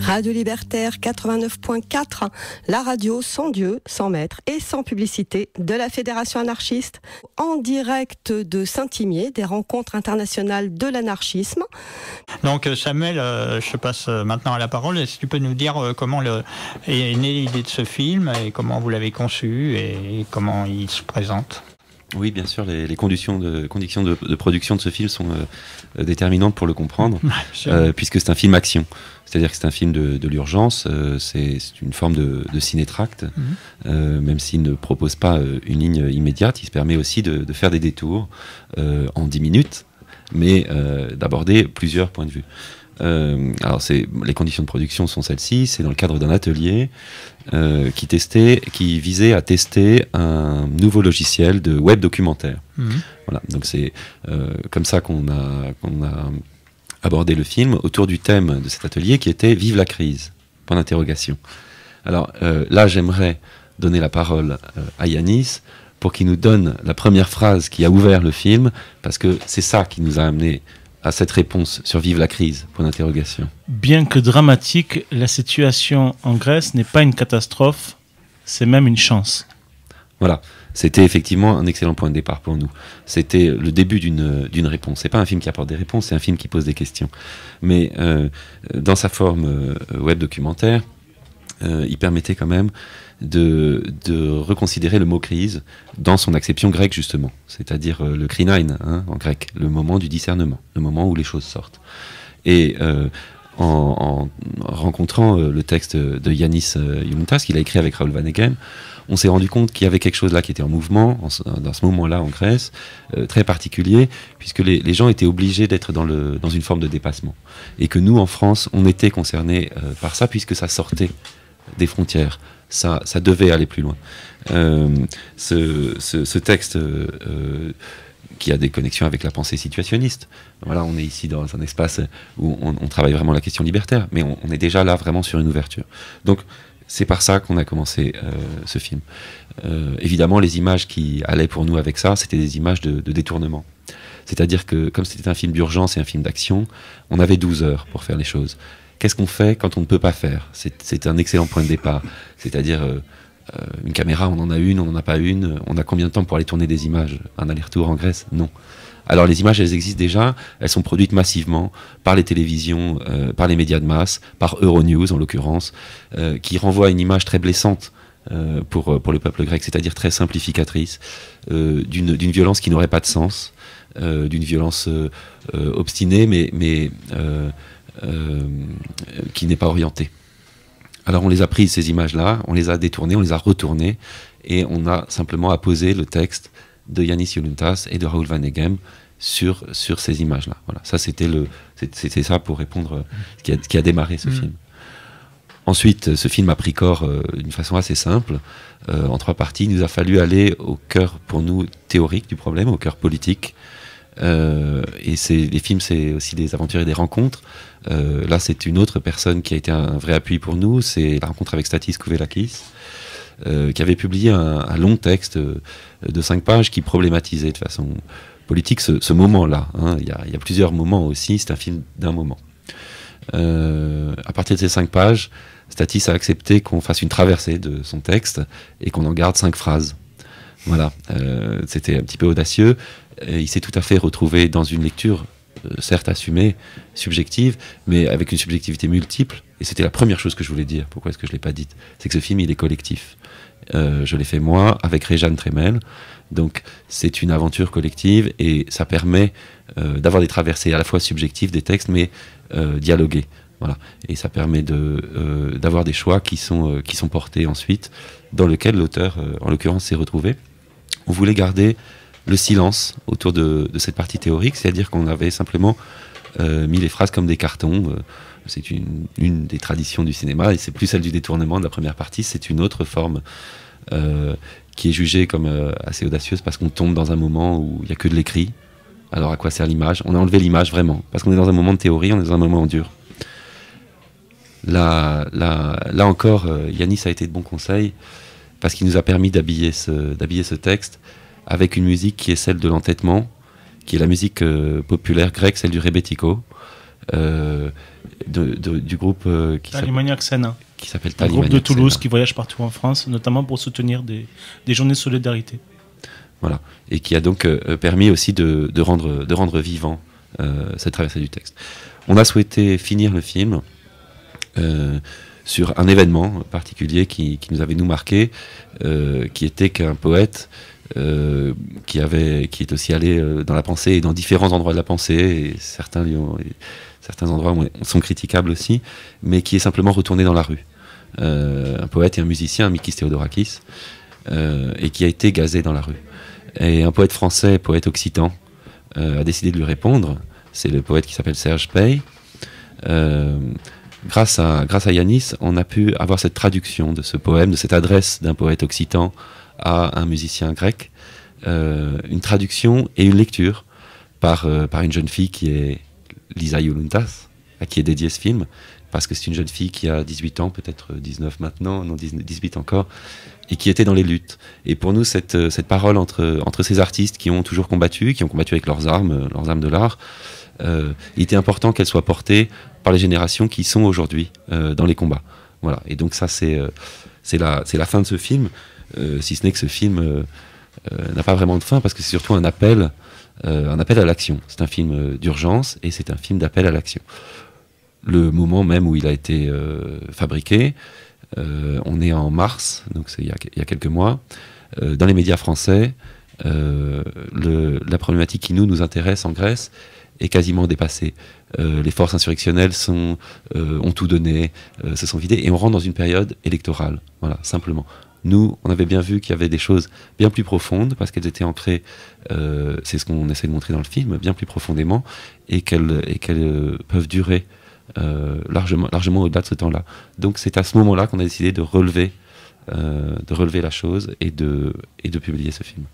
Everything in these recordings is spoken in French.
Radio Libertaire 89.4, la radio sans Dieu, sans maître et sans publicité de la Fédération anarchiste, en direct de Saint-Imier, des rencontres internationales de l'anarchisme. Donc Samuel, je passe maintenant à la parole. Est-ce que tu peux nous dire comment est née l'idée de ce film et comment vous l'avez conçu et comment il se présente ? Oui, bien sûr, les conditions de production de ce film sont déterminantes pour le comprendre, puisque c'est un film action. C'est-à-dire que c'est un film de l'urgence, c'est une forme de ciné-tract, même s'il ne propose pas une ligne immédiate, il se permet aussi de faire des détours en 10 minutes, mais d'aborder plusieurs points de vue. Alors les conditions de production sont celles-ci, c'est dans le cadre d'un atelier qui visait à tester un nouveau logiciel de web documentaire. Voilà, donc c'est comme ça qu'on a abordé le film autour du thème de cet atelier qui était « Vive la crise !» point d'interrogation. Alors là, j'aimerais donner la parole à Yanis pour qu'il nous donne la première phrase qui a ouvert le film, parce que c'est ça qui nous a amené à cette réponse sur Vive la crise, point d'interrogation. Bien que dramatique, la situation en Grèce n'est pas une catastrophe, c'est même une chance. Voilà, c'était effectivement un excellent point de départ pour nous. C'était le début d'une réponse. C'est pas un film qui apporte des réponses, c'est un film qui pose des questions. Mais dans sa forme web documentaire, il permettait quand même de reconsidérer le mot crise dans son acception grecque justement, c'est-à-dire le krinein en grec, le moment du discernement, le moment où les choses sortent. Et en rencontrant le texte de Yanis Yountas qu'il a écrit avec Raoul Vaneigem, on s'est rendu compte qu'il y avait quelque chose là qui était en mouvement dans ce moment-là en Grèce, très particulier, puisque les gens étaient obligés d'être dans une forme de dépassement, et que nous en France on était concernés par ça puisque ça sortait des frontières. Ça devait aller plus loin. Ce texte qui a des connexions avec la pensée situationniste. Voilà, on est ici dans un espace où on travaille vraiment la question libertaire, mais on est déjà là vraiment sur une ouverture. Donc c'est par ça qu'on a commencé ce film. Évidemment, les images qui allaient pour nous avec ça, c'était des images de détournement. C'est-à-dire que comme c'était un film d'urgence et un film d'action, on avait 12 heures pour faire les choses. Qu'est-ce qu'on fait quand on ne peut pas faire ? C'est un excellent point de départ. C'est-à-dire, une caméra, on en a une, on n'en a pas une. On a combien de temps pour aller tourner des images ? Un aller-retour en Grèce ? Non. Alors les images, elles existent déjà. Elles sont produites massivement par les télévisions, par les médias de masse, par Euronews en l'occurrence, qui renvoient à une image très blessante pour le peuple grec, c'est-à-dire très simplificatrice, d'une violence qui n'aurait pas de sens, d'une violence obstinée, mais qui n'est pas orientée. Alors on les a prises, ces images-là, on les a détournées, on les a retournées, et on a simplement apposé le texte de Yanis Yountas et de Raoul Vaneigem sur ces images-là. Voilà, ça c'était ça pour répondre qui a démarré ce film. Ensuite, ce film a pris corps d'une façon assez simple, en 3 parties. Il nous a fallu aller au cœur, pour nous, théorique du problème, au cœur politique. Et les films, c'est aussi des aventures et des rencontres. Là, c'est une autre personne qui a été un vrai appui pour nous. C'est la rencontre avec Stathis Kouvelakis, qui avait publié un long texte de 5 pages qui problématisait de façon politique ce moment-là. Il y a plusieurs moments aussi. C'est un film d'un moment. À partir de ces 5 pages, Stathis a accepté qu'on fasse une traversée de son texte et qu'on en garde 5 phrases. Voilà, c'était un petit peu audacieux. Il s'est tout à fait retrouvé dans une lecture, certes assumée, subjective, mais avec une subjectivité multiple. Et c'était la première chose que je voulais dire. Pourquoi est-ce que je ne l'ai pas dite ? C'est que ce film, il est collectif. Je l'ai fait moi, avec Réjeanne Tremel. Donc c'est une aventure collective et ça permet d'avoir des traversées à la fois subjectives des textes, mais dialoguées. Voilà. Et ça permet d'avoir des choix qui sont portés ensuite, dans lequel l'auteur, en l'occurrence, s'est retrouvé. On voulait garder le silence autour de cette partie théorique, c'est-à-dire qu'on avait simplement mis les phrases comme des cartons. C'est une des traditions du cinéma, et c'est plus celle du détournement de la première partie, c'est une autre forme qui est jugée comme assez audacieuse, parce qu'on tombe dans un moment où il n'y a que de l'écrit. Alors à quoi sert l'image ? On a enlevé l'image vraiment, parce qu'on est dans un moment de théorie, on est dans un moment dur. Là encore, Yanis a été de bon conseil, parce qu'il nous a permis d'habiller ce texte avec une musique qui est celle de l'entêtement, qui est la musique populaire grecque, celle du rebetiko, du groupe Talimaniac Scène. Qui s'appelle Un Talimaniac groupe de Toulouse Scène. qui voyage partout en France, notamment pour soutenir des journées de solidarité. Voilà. Et qui a donc permis aussi de rendre vivant cette traversée du texte. On a souhaité finir le film sur un événement particulier qui nous avait nous marqué, qui était qu'un poète qui est aussi allé dans la pensée et dans différents endroits de la pensée, et certains endroits sont critiquables aussi, mais qui est simplement retourné dans la rue. Un poète et un musicien, Mikis Theodorakis, et qui a été gazé dans la rue. Et un poète français, poète occitan, a décidé de lui répondre. C'est le poète qui s'appelle Serge Pey. Grâce à Yanis, on a pu avoir cette traduction de ce poème, de cette adresse d'un poète occitan à un musicien grec, une traduction et une lecture par une jeune fille qui est Lisa Youluntas, à qui est dédié ce film, parce que c'est une jeune fille qui a 18 ans, peut-être 19 maintenant, non 18 encore, et qui était dans les luttes. Et pour nous, cette parole entre ces artistes qui ont toujours combattu, avec leurs armes de l'art, il était important qu'elle soit portée par les générations qui sont aujourd'hui dans les combats. Voilà. Et donc ça, c'est la fin de ce film, si ce n'est que ce film n'a pas vraiment de fin, parce que c'est surtout un appel à l'action. C'est un film d'urgence et c'est un film d'appel à l'action. Le moment même où il a été fabriqué, on est en mars, donc c'est il y a quelques mois, dans les médias français, la problématique qui nous intéresse en Grèce est quasiment dépassée. Les forces insurrectionnelles ont tout donné, se sont vidées, et on rentre dans une période électorale. Voilà, simplement. Nous, on avait bien vu qu'il y avait des choses bien plus profondes, parce qu'elles étaient ancrées, c'est ce qu'on essaie de montrer dans le film, bien plus profondément, et qu'elles peuvent durer largement au-delà de ce temps-là. Donc c'est à ce moment-là qu'on a décidé de relever la chose et de publier ce film.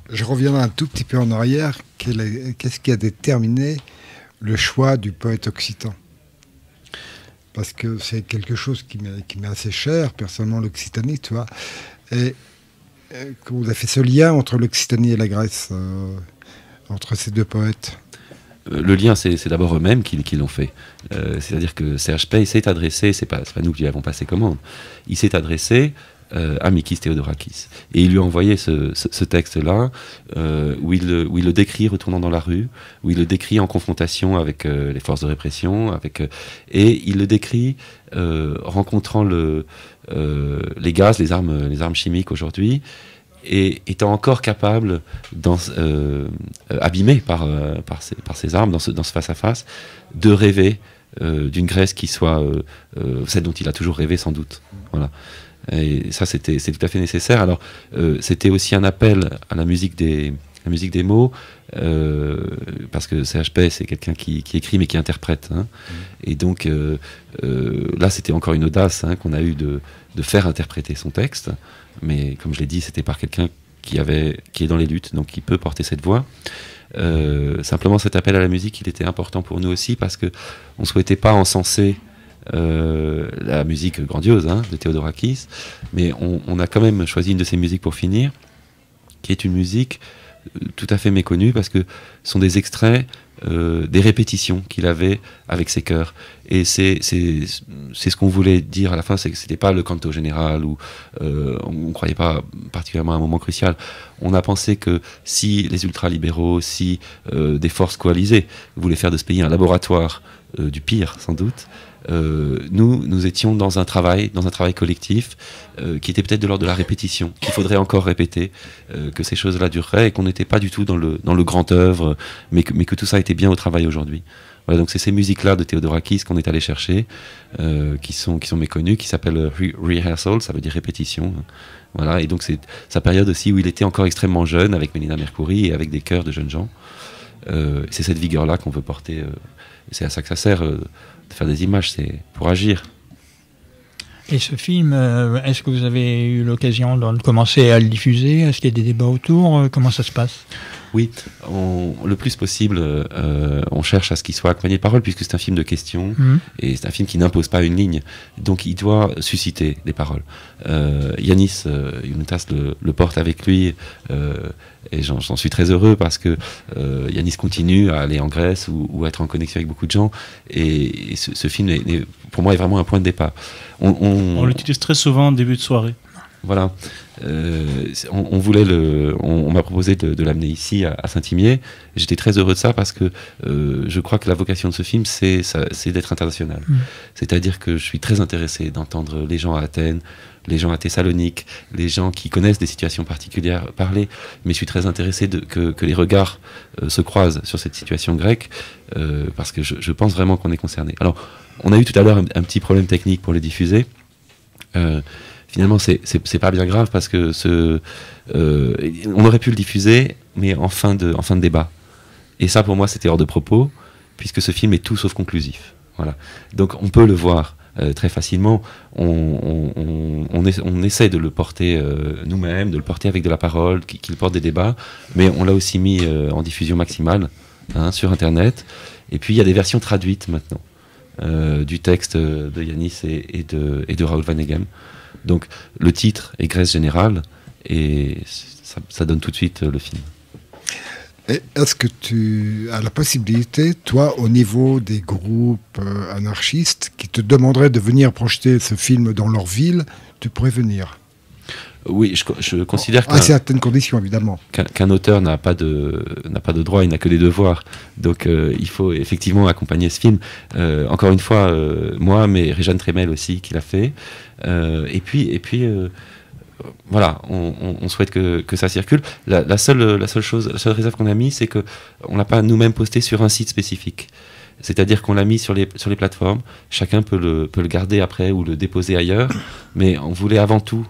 Je reviendrai un tout petit peu en arrière. Qu'est-ce qui a déterminé le choix du poète occitan? Parce que c'est quelque chose qui m'est assez cher, personnellement, l'Occitanie, tu vois. Et vous avez fait ce lien entre l'Occitanie et la Grèce, entre ces deux poètes? Le lien, c'est d'abord eux-mêmes qui l'ont fait. C'est-à-dire que Serge Pey s'est adressé, c'est pas nous qui lui avons passé commande, il s'est adressé à Mikis Theodorakis. Et il lui a envoyé ce texte-là, où il le décrit retournant dans la rue, où il le décrit en confrontation avec les forces de répression, et il le décrit rencontrant les gaz, les armes chimiques aujourd'hui, et étant encore capable, abîmé par ces armes, dans ce face-à-face, de rêver d'une Grèce qui soit celle dont il a toujours rêvé sans doute. Voilà. Et ça, c'est tout à fait nécessaire. Alors, c'était aussi un appel à la musique des mots, parce que Serge Pey, c'est quelqu'un qui écrit mais qui interprète. Hein. Et donc, là, c'était encore une audace qu'on a eue de faire interpréter son texte. Mais comme je l'ai dit, c'était par quelqu'un qui est dans les luttes, donc qui peut porter cette voix. Simplement, cet appel à la musique, il était important pour nous aussi, parce qu'on ne souhaitait pas encenser la musique grandiose de Theodorakis, mais on a quand même choisi une de ses musiques pour finir, qui est une musique tout à fait méconnue, parce que ce sont des extraits des répétitions qu'il avait avec ses chœurs. Et c'est ce qu'on voulait dire à la fin, c'est que c'était pas le canto général, où on croyait pas particulièrement à un moment crucial. On a pensé que si les ultralibéraux, si des forces coalisées voulaient faire de ce pays un laboratoire du pire, sans doute, nous étions dans un travail collectif qui était peut-être de l'ordre de la répétition, qu'il faudrait encore répéter, que ces choses-là dureraient, et qu'on n'était pas du tout dans le grand œuvre, mais que tout ça était bien au travail aujourd'hui. Voilà, donc c'est ces musiques-là de Theodorakis qu'on est allé chercher, qui sont méconnues, qui s'appellent rehearsal, ça veut dire répétition. Voilà, et donc c'est sa période aussi où il était encore extrêmement jeune, avec Mélina Mercouri et avec des chœurs de jeunes gens. C'est cette vigueur-là qu'on veut porter. C'est à ça que ça sert, de faire des images, c'est pour agir. Et ce film, est-ce que vous avez eu l'occasion de commencer à le diffuser? Est-ce qu'il y a des débats autour? Comment ça se passe? Oui, le plus possible, on cherche à ce qu'il soit accompagné de paroles, puisque c'est un film de questions, et c'est un film qui n'impose pas une ligne. Donc il doit susciter des paroles. Yannis Younoutas le porte avec lui, et j'en suis très heureux, parce que Yannis continue à aller en Grèce ou à être en connexion avec beaucoup de gens, et ce film, pour moi, est vraiment un point de départ. On l'utilise très souvent en début de soirée. Voilà. On m'a proposé de l'amener ici à Saint-Imier. J'étais très heureux de ça, parce que je crois que la vocation de ce film, c'est d'être international. C'est-à-dire que je suis très intéressé d'entendre les gens à Athènes, les gens à Thessalonique, les gens qui connaissent des situations particulières parler, mais je suis très intéressé que les regards se croisent sur cette situation grecque, parce que je pense vraiment qu'on est concerné. Alors, on a eu tout à l'heure un petit problème technique pour le diffuser. Finalement, c'est pas bien grave, parce que on aurait pu le diffuser, mais en fin de débat. Et ça, pour moi, c'était hors de propos, puisque ce film est tout sauf conclusif. Voilà. Donc, on peut le voir très facilement. On essaie de le porter nous-mêmes, de le porter avec de la parole, qu'il porte des débats, mais on l'a aussi mis en diffusion maximale, sur Internet. Et puis, il y a des versions traduites maintenant du texte de Yannis et de Raoul Vaneigem. Donc le titre est Grèce générale, et ça donne tout de suite le film. Et est-ce que tu as la possibilité, toi, au niveau des groupes anarchistes qui te demanderaient de venir projeter ce film dans leur ville, tu pourrais venir? Oui, je considère à certaines conditions, évidemment. Qu'un auteur n'a pas de droit, il n'a que des devoirs. Donc il faut effectivement accompagner ce film. Encore une fois, moi, mais Réjeanne Trémel aussi, qui l'a fait. Et puis voilà, on souhaite que ça circule. La seule réserve qu'on a mis, c'est qu'on l'a pas nous-mêmes posté sur un site spécifique. C'est-à-dire qu'on l'a mis sur les plateformes. Chacun peut le garder après ou le déposer ailleurs, mais on voulait avant tout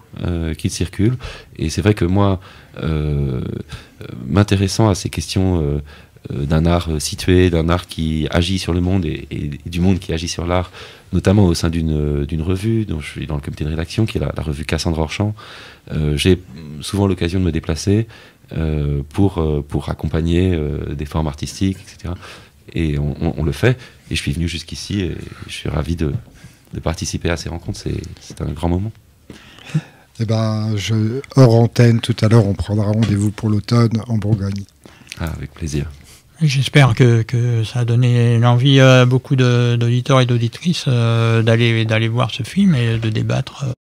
qu'il circule. Et c'est vrai que moi, m'intéressant à ces questions d'un art situé, d'un art qui agit sur le monde et du monde qui agit sur l'art, notamment au sein d'une revue dont je suis dans le comité de rédaction, qui est la revue Cassandre Orchamps, j'ai souvent l'occasion de me déplacer pour accompagner des formes artistiques, etc. Et on le fait, et je suis venu jusqu'ici, et je suis ravi de participer à ces rencontres. C'est un grand moment. Eh ben, hors antenne, tout à l'heure, on prendra rendez-vous pour l'automne en Bourgogne. Ah, avec plaisir. J'espère que ça a donné l'envie à beaucoup d'auditeurs et d'auditrices d'aller voir ce film et de débattre